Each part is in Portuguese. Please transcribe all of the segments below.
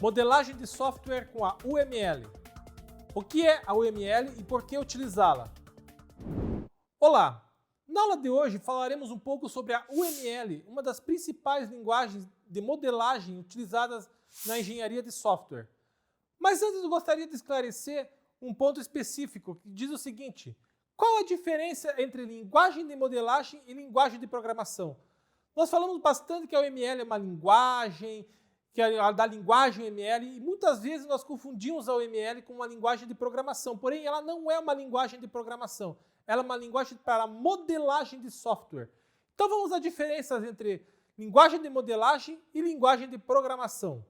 Modelagem de software com a UML. O que é a UML e por que utilizá-la? Olá! Na aula de hoje falaremos um pouco sobre a UML, uma das principais linguagens de modelagem utilizadas na engenharia de software. Mas antes eu gostaria de esclarecer um ponto específico que diz o seguinte: qual a diferença entre linguagem de modelagem e linguagem de programação? Nós falamos bastante que a UML é uma linguagem, que é da linguagem UML, e muitas vezes nós confundimos a UML com uma linguagem de programação, porém ela não é uma linguagem de programação, ela é uma linguagem para modelagem de software. Então vamos às diferenças entre linguagem de modelagem e linguagem de programação.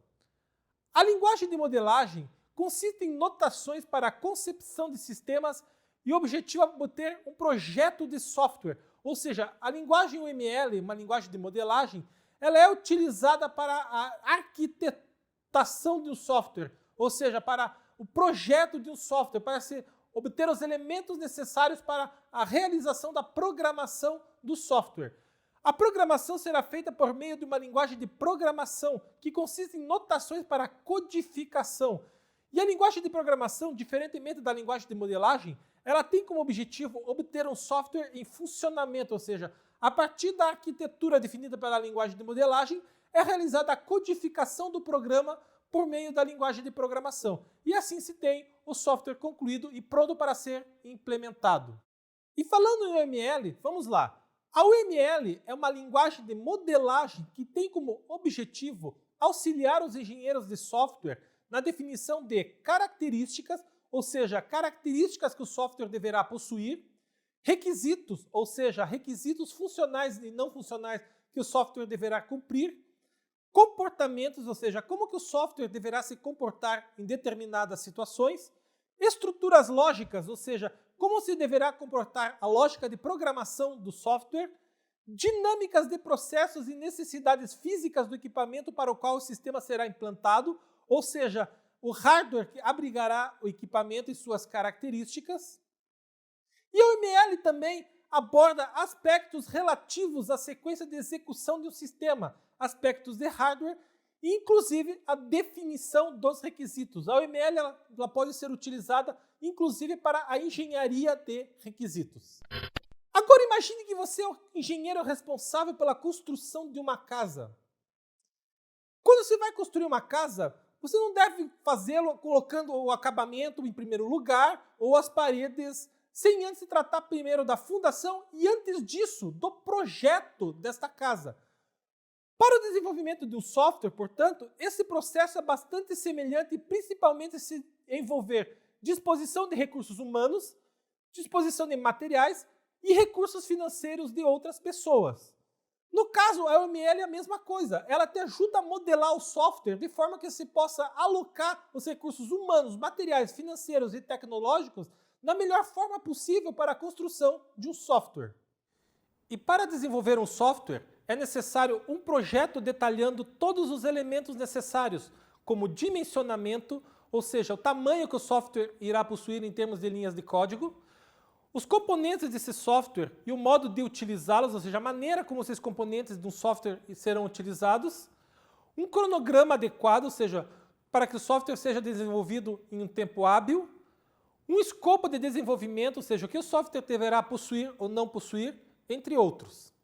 A linguagem de modelagem consiste em notações para a concepção de sistemas e o objetivo é obter um projeto de software. Ou seja, a linguagem UML, uma linguagem de modelagem, ela é utilizada para a arquitetação de um software, ou seja, para o projeto de um software, para obter os elementos necessários para a realização da programação do software. A programação será feita por meio de uma linguagem de programação, que consiste em notações para a codificação. E a linguagem de programação, diferentemente da linguagem de modelagem, ela tem como objetivo obter um software em funcionamento, ou seja, a partir da arquitetura definida pela linguagem de modelagem, é realizada a codificação do programa por meio da linguagem de programação. E assim se tem o software concluído e pronto para ser implementado. E falando em UML, vamos lá. A UML é uma linguagem de modelagem que tem como objetivo auxiliar os engenheiros de software na definição de características, ou seja, características que o software deverá possuir, requisitos, ou seja, requisitos funcionais e não funcionais que o software deverá cumprir, comportamentos, ou seja, como que o software deverá se comportar em determinadas situações, estruturas lógicas, ou seja, como se deverá comportar a lógica de programação do software, dinâmicas de processos e necessidades físicas do equipamento para o qual o sistema será implantado, ou seja, o hardware que abrigará o equipamento e suas características. E a UML também aborda aspectos relativos à sequência de execução de um sistema, aspectos de hardware e, inclusive, a definição dos requisitos. A UML ela pode ser utilizada, inclusive, para a engenharia de requisitos. Agora imagine que você é o engenheiro responsável pela construção de uma casa. Quando você vai construir uma casa, você não deve fazê-lo colocando o acabamento em primeiro lugar ou as paredes, sem antes se tratar primeiro da fundação e antes disso, do projeto desta casa. Para o desenvolvimento de um software, portanto, esse processo é bastante semelhante, principalmente se envolver disposição de recursos humanos, disposição de materiais e recursos financeiros de outras pessoas. No caso, a UML é a mesma coisa, ela te ajuda a modelar o software de forma que se possa alocar os recursos humanos, materiais, financeiros e tecnológicos da melhor forma possível para a construção de um software. E para desenvolver um software, é necessário um projeto detalhando todos os elementos necessários, como dimensionamento, ou seja, o tamanho que o software irá possuir em termos de linhas de código, os componentes desse software e o modo de utilizá-los, ou seja, a maneira como esses componentes de um software serão utilizados, um cronograma adequado, ou seja, para que o software seja desenvolvido em um tempo hábil, um escopo de desenvolvimento, ou seja, o que o software deverá possuir ou não possuir, entre outros.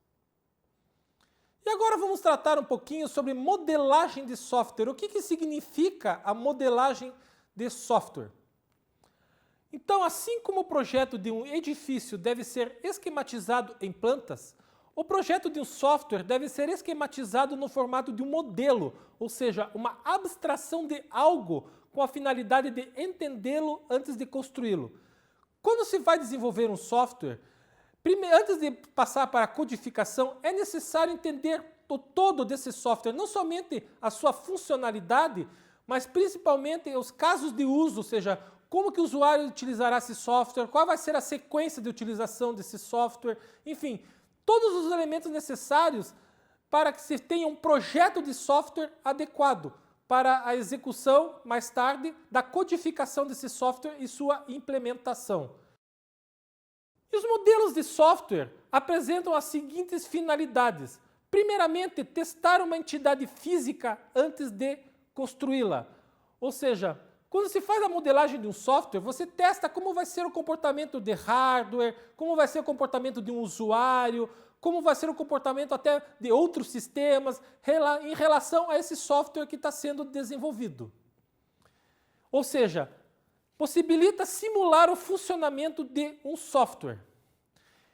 E agora vamos tratar um pouquinho sobre modelagem de software. O que significa a modelagem de software? Então, assim como o projeto de um edifício deve ser esquematizado em plantas, o projeto de um software deve ser esquematizado no formato de um modelo, ou seja, uma abstração de algo com a finalidade de entendê-lo antes de construí-lo. Quando se vai desenvolver um software, antes de passar para a codificação, é necessário entender o todo desse software, não somente a sua funcionalidade, mas principalmente os casos de uso, ou seja, como que o usuário utilizará esse software, qual vai ser a sequência de utilização desse software, enfim, todos os elementos necessários para que se tenha um projeto de software adequado para a execução, mais tarde, da codificação desse software e sua implementação. E os modelos de software apresentam as seguintes finalidades. Primeiramente, testar uma entidade física antes de construí-la. Ou seja, quando se faz a modelagem de um software, você testa como vai ser o comportamento de hardware, como vai ser o comportamento de um usuário, como vai ser o comportamento até de outros sistemas em relação a esse software que está sendo desenvolvido. Ou seja, possibilita simular o funcionamento de um software.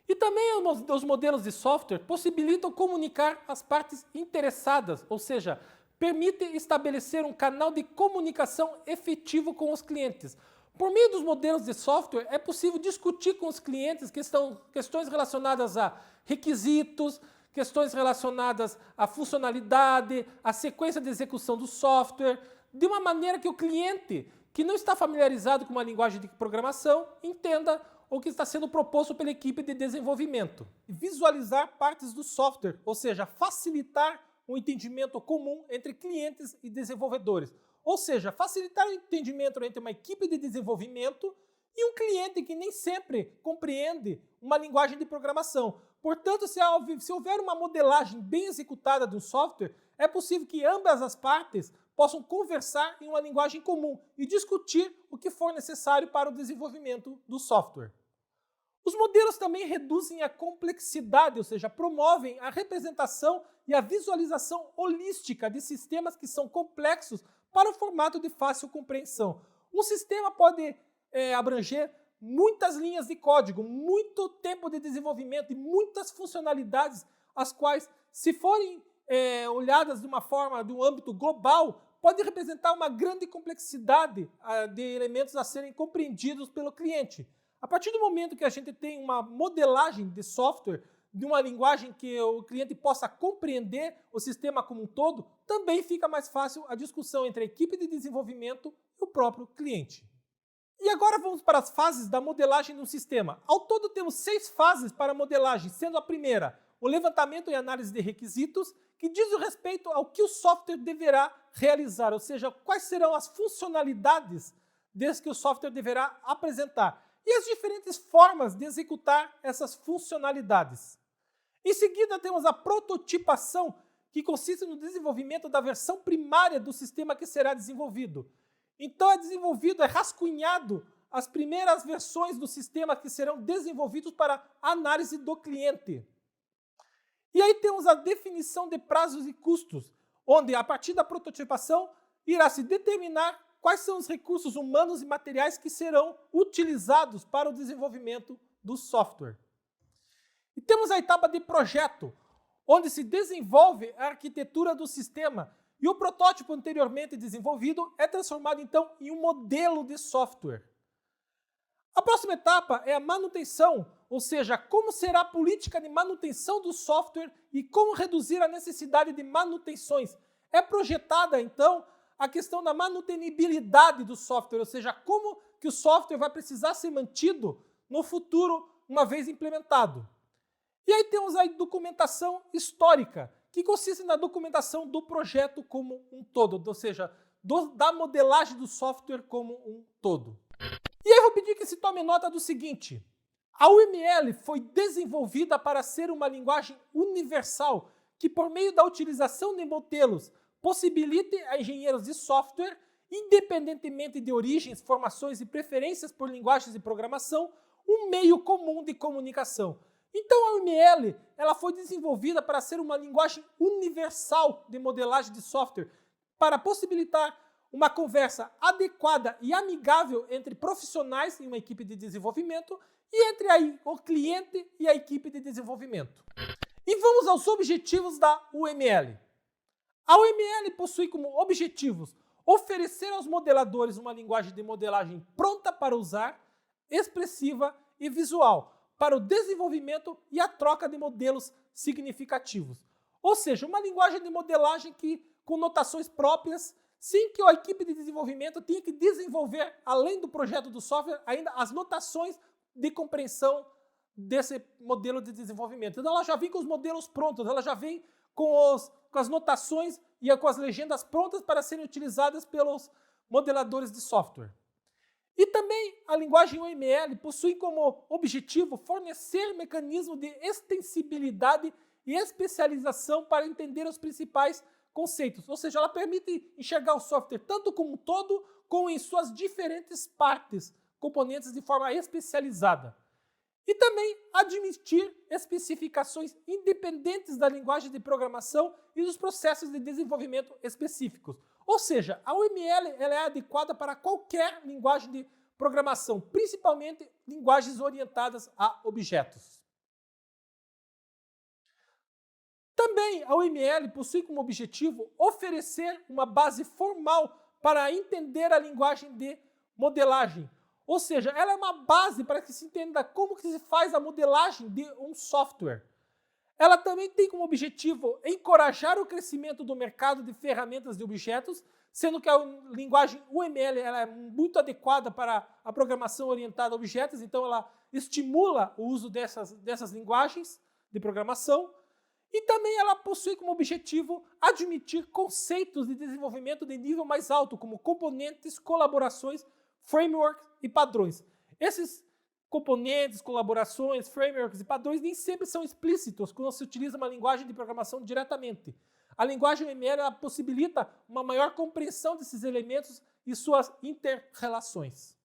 E também os modelos de software possibilitam comunicar as partes interessadas, ou seja, permite estabelecer um canal de comunicação efetivo com os clientes. Por meio dos modelos de software, é possível discutir com os clientes questões relacionadas a requisitos, questões relacionadas à funcionalidade, à sequência de execução do software, de uma maneira que o cliente, que não está familiarizado com uma linguagem de programação, entenda o que está sendo proposto pela equipe de desenvolvimento. Visualizar partes do software, ou seja, facilitar o entendimento comum entre clientes e desenvolvedores. Ou seja, facilitar o entendimento entre uma equipe de desenvolvimento e um cliente que nem sempre compreende uma linguagem de programação. Portanto, se houver uma modelagem bem executada do software, é possível que ambas as partes possam conversar em uma linguagem comum e discutir o que for necessário para o desenvolvimento do software. Os modelos também reduzem a complexidade, ou seja, promovem a representação e a visualização holística de sistemas que são complexos para o formato de fácil compreensão. Um sistema pode abranger muitas linhas de código, muito tempo de desenvolvimento e muitas funcionalidades, as quais, se forem olhadas de uma forma, de um âmbito global, pode representar uma grande complexidade de elementos a serem compreendidos pelo cliente. A partir do momento que a gente tem uma modelagem de software, de uma linguagem que o cliente possa compreender o sistema como um todo, também fica mais fácil a discussão entre a equipe de desenvolvimento e o próprio cliente. E agora vamos para as fases da modelagem de um sistema. Ao todo temos 6 fases para a modelagem, sendo a primeira o levantamento e análise de requisitos, que diz respeito ao que o software deverá realizar, ou seja, quais serão as funcionalidades desde que o software deverá apresentar e as diferentes formas de executar essas funcionalidades. Em seguida, temos a prototipação, que consiste no desenvolvimento da versão primária do sistema que será desenvolvido. Então é rascunhado as primeiras versões do sistema que serão desenvolvidos para análise do cliente. E aí temos a definição de prazos e custos, onde a partir da prototipação irá se determinar quais são os recursos humanos e materiais que serão utilizados para o desenvolvimento do software. E temos a etapa de projeto, onde se desenvolve a arquitetura do sistema e o protótipo anteriormente desenvolvido é transformado então em um modelo de software. A próxima etapa é a manutenção, ou seja, como será a política de manutenção do software e como reduzir a necessidade de manutenções. É projetada então a questão da manutenibilidade do software, ou seja, como que o software vai precisar ser mantido no futuro, uma vez implementado. E aí temos a documentação histórica, que consiste na documentação do projeto como um todo, ou seja, da modelagem do software como um todo. E aí eu vou pedir que se tome nota do seguinte: a UML foi desenvolvida para ser uma linguagem universal, que por meio da utilização de modelos possibilite a engenheiros de software, independentemente de origens, formações e preferências por linguagens de programação, um meio comum de comunicação. Então a UML ela foi desenvolvida para ser uma linguagem universal de modelagem de software, para possibilitar uma conversa adequada e amigável entre profissionais em uma equipe de desenvolvimento e entre o cliente e a equipe de desenvolvimento. E vamos aos objetivos da UML. A UML possui como objetivos oferecer aos modeladores uma linguagem de modelagem pronta para usar, expressiva e visual, para o desenvolvimento e a troca de modelos significativos. Ou seja, uma linguagem de modelagem com notações próprias, sem que a equipe de desenvolvimento tenha que desenvolver, além do projeto do software, ainda as notações de compreensão desse modelo de desenvolvimento. Então ela já vem com os modelos prontos, ela já vem com as notações e com as legendas prontas para serem utilizadas pelos modeladores de software. E também a linguagem UML possui como objetivo fornecer mecanismos de extensibilidade e especialização para entender os principais conceitos, ou seja, ela permite enxergar o software tanto como um todo, como em suas diferentes partes, componentes de forma especializada. E também admitir especificações independentes da linguagem de programação e dos processos de desenvolvimento específicos. Ou seja, a UML ela é adequada para qualquer linguagem de programação, principalmente linguagens orientadas a objetos. Também a UML possui como objetivo oferecer uma base formal para entender a linguagem de modelagem. Ou seja, ela é uma base para que se entenda como que se faz a modelagem de um software. Ela também tem como objetivo encorajar o crescimento do mercado de ferramentas de objetos, sendo que a linguagem UML ela é muito adequada para a programação orientada a objetos, então ela estimula o uso dessas linguagens de programação. E também ela possui como objetivo admitir conceitos de desenvolvimento de nível mais alto, como componentes, colaborações, frameworks e padrões. Esses componentes, colaborações, frameworks e padrões nem sempre são explícitos quando se utiliza uma linguagem de programação diretamente. A linguagem UML ela possibilita uma maior compreensão desses elementos e suas inter-relações.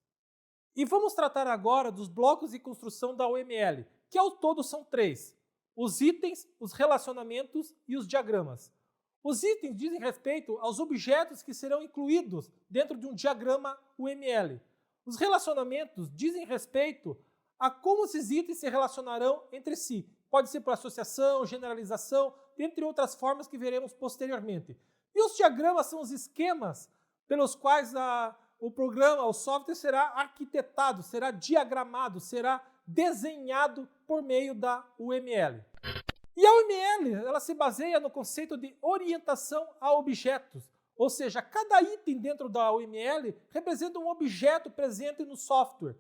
E vamos tratar agora dos blocos de construção da UML, que ao todo são 3. Os itens, os relacionamentos e os diagramas. Os itens dizem respeito aos objetos que serão incluídos dentro de um diagrama UML. Os relacionamentos dizem respeito a como esses itens se relacionarão entre si. Pode ser por associação, generalização, dentre outras formas que veremos posteriormente. E os diagramas são os esquemas pelos quais o programa, o software será arquitetado, será diagramado, será desenhado por meio da UML. E a UML ela se baseia no conceito de orientação a objetos, ou seja, cada item dentro da UML representa um objeto presente no software.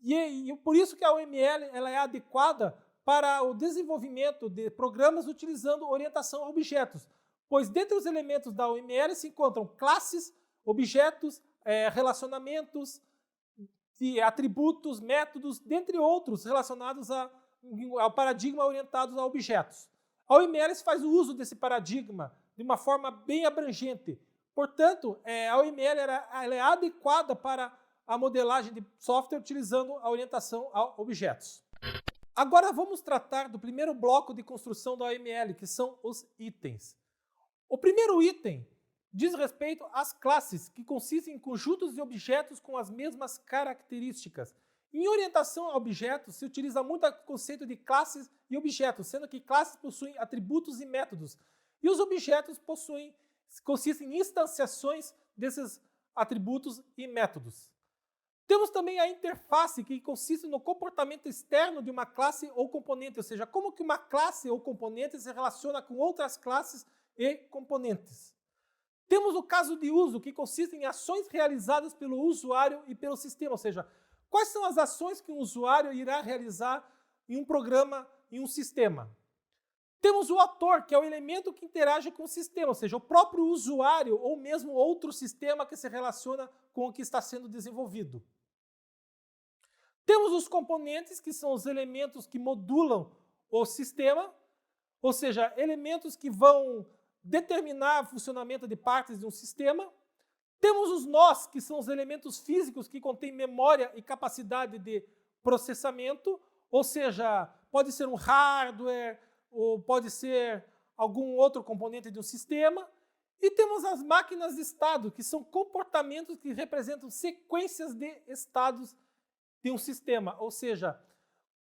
E por isso que a UML ela é adequada para o desenvolvimento de programas utilizando orientação a objetos, pois dentre os elementos da UML se encontram classes, objetos, relacionamentos, atributos, métodos, dentre outros relacionados ao paradigma orientados a objetos. A UML faz o uso desse paradigma de uma forma bem abrangente. Portanto, a UML ela é adequada para a modelagem de software utilizando a orientação a objetos. Agora vamos tratar do primeiro bloco de construção da UML, que são os itens. O primeiro item diz respeito às classes, que consistem em conjuntos de objetos com as mesmas características. Em orientação a objetos, se utiliza muito o conceito de classes e objetos, sendo que classes possuem atributos e métodos, e os objetos consistem em instanciações desses atributos e métodos. Temos também a interface, que consiste no comportamento externo de uma classe ou componente, ou seja, como que uma classe ou componente se relaciona com outras classes e componentes. Temos o caso de uso, que consiste em ações realizadas pelo usuário e pelo sistema, ou seja, quais são as ações que um usuário irá realizar em um programa, em um sistema. Temos o ator, que é o elemento que interage com o sistema, ou seja, o próprio usuário ou mesmo outro sistema que se relaciona com o que está sendo desenvolvido. Temos os componentes, que são os elementos que modulam o sistema, ou seja, elementos que vão determinar o funcionamento de partes de um sistema. Temos os nós, que são os elementos físicos que contêm memória e capacidade de processamento, ou seja, pode ser um hardware, ou pode ser algum outro componente de um sistema. E temos as máquinas de estado, que são comportamentos que representam sequências de estados de um sistema, ou seja,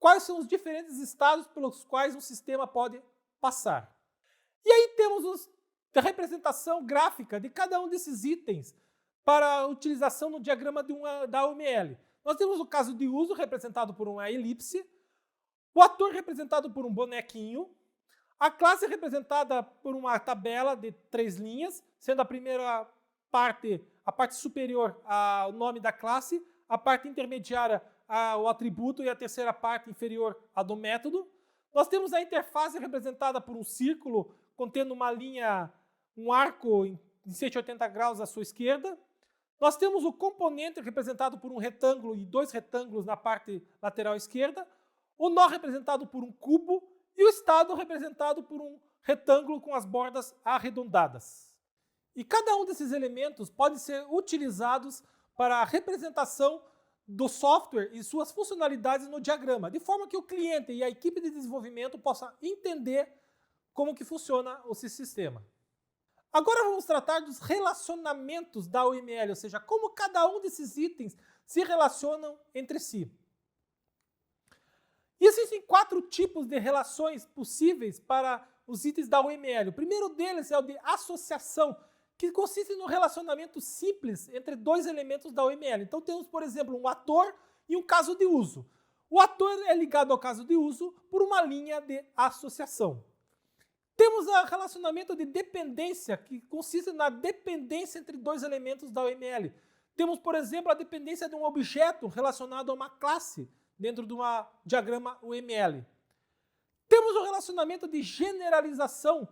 quais são os diferentes estados pelos quais um sistema pode passar. E aí temos a representação gráfica de cada um desses itens para a utilização no diagrama da UML. Nós temos o caso de uso, representado por uma elipse, o ator representado por um bonequinho, a classe representada por uma tabela de 3 linhas, sendo a primeira parte, a parte superior, o nome da classe, a parte intermediária, o atributo, e a terceira parte inferior, a do método. Nós temos a interface representada por um círculo contendo uma linha, um arco em 180 graus à sua esquerda. Nós temos o componente representado por um retângulo e 2 retângulos na parte lateral esquerda, o nó representado por um cubo e o estado representado por um retângulo com as bordas arredondadas. E cada um desses elementos pode ser utilizados para a representação do software e suas funcionalidades no diagrama, de forma que o cliente e a equipe de desenvolvimento possam entender como que funciona esse sistema. Agora vamos tratar dos relacionamentos da UML, ou seja, como cada um desses itens se relacionam entre si. E existem 4 tipos de relações possíveis para os itens da UML. O primeiro deles é o de associação, que consiste no relacionamento simples entre 2 elementos da UML. Então temos, por exemplo, um ator e um caso de uso. O ator é ligado ao caso de uso por uma linha de associação. Temos o relacionamento de dependência, que consiste na dependência entre 2 elementos da UML. Temos, por exemplo, a dependência de um objeto relacionado a uma classe dentro de um diagrama UML. Temos o relacionamento de generalização,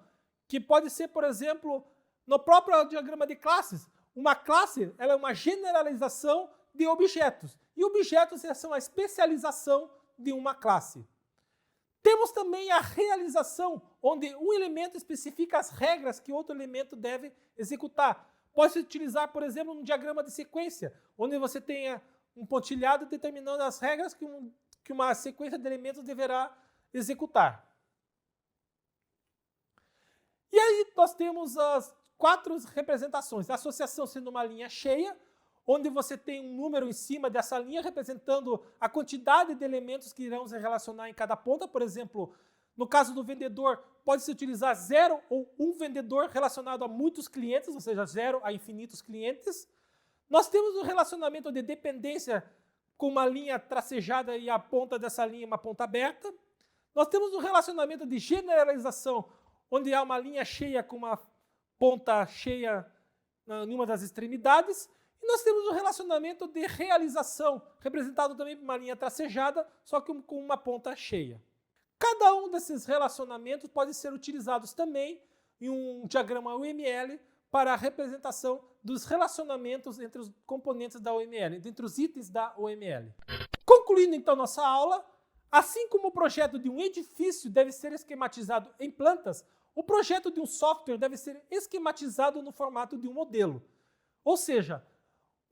que pode ser, por exemplo, no próprio diagrama de classes. Uma classe ela é uma generalização de objetos, e objetos são a especialização de uma classe. Temos também a realização, onde um elemento especifica as regras que outro elemento deve executar. Pode-se utilizar, por exemplo, um diagrama de sequência, onde você tenha um pontilhado determinando as regras que uma sequência de elementos deverá executar. E aí nós temos as 4 representações. A associação sendo uma linha cheia, onde você tem um número em cima dessa linha representando a quantidade de elementos que irão se relacionar em cada ponta. Por exemplo, no caso do vendedor, pode-se utilizar 0 ou um vendedor relacionado a muitos clientes, ou seja, 0 a infinitos clientes. Nós temos um relacionamento de dependência com uma linha tracejada e a ponta dessa linha uma ponta aberta. Nós temos um relacionamento de generalização, onde há uma linha cheia com uma ponta cheia em uma das extremidades. E nós temos um relacionamento de realização, representado também por uma linha tracejada, só que com uma ponta cheia. Cada um desses relacionamentos pode ser utilizados também em um diagrama UML para a representação dos relacionamentos entre os componentes da UML, entre os itens da UML. Concluindo então nossa aula, assim como o projeto de um edifício deve ser esquematizado em plantas, o projeto de um software deve ser esquematizado no formato de um modelo. Ou seja,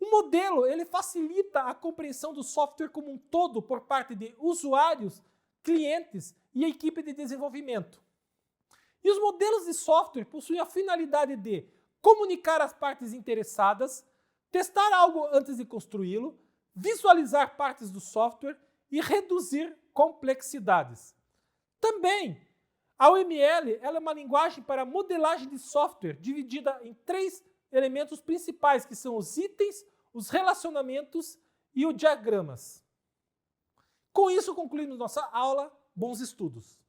o modelo ele facilita a compreensão do software como um todo por parte de usuários, clientes e equipe de desenvolvimento. E os modelos de software possuem a finalidade de comunicar as partes interessadas, testar algo antes de construí-lo, visualizar partes do software e reduzir complexidades. Também, a UML ela é uma linguagem para modelagem de software dividida em 3 elementos principais, que são os itens, os relacionamentos e os diagramas. Com isso, concluímos nossa aula. Bons estudos!